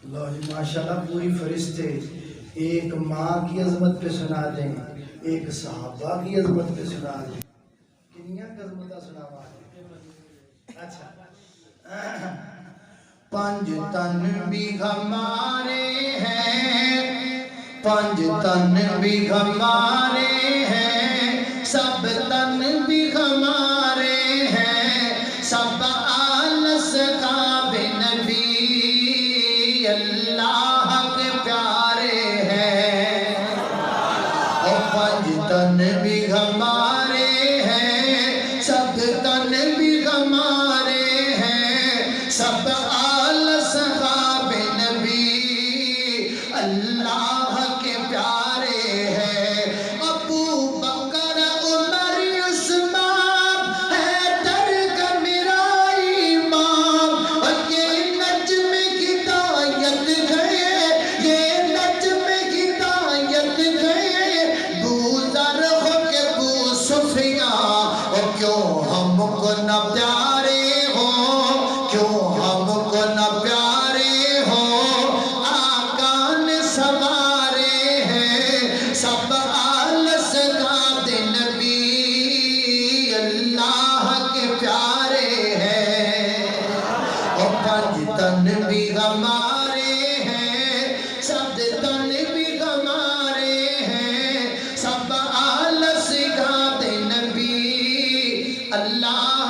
اللہ جی ماشاءاللہ پوری فرشتے ایک ماں کی عظمت پہ سنا دیں، ایک صحابہ کی عظمت پہ سنا دیں، کنیاں عظمتہ سناوا دیں۔ اچھا پانچ تن بھی ہمارے ہیں، پانچ تن بھی ہمارے ہیں، سب تن بھی ہمارے ہیں، سب آل اصحاب نبی اللہ کے پیارے ہیں۔ اور پانچ تن بھی ہمارے ہیں، سب تن بھی ہمارے ہیں، سب آل اصحاب نبی اللہ کے پیارے ہیں۔ ابو بکر عمر عثمان حیدر کا میرا امام، اور یہ نجم ہدایت گئے، یہ نجم ہدایت گئے، بوذر ہو کے ابو سفیان، اور کیوں ہم کو نہ پیارے ہو، کیوں ہم کو نہ پیارے ہو، آقا نے سوارے ہیں، سب آل اصحاب نبی اللہ کے پیارے ہیں۔ اور پانچ تن بھی ہمارے ہیں، سب تن بھی ہمارے ہیں، سب آل اصحاب نبی اللہ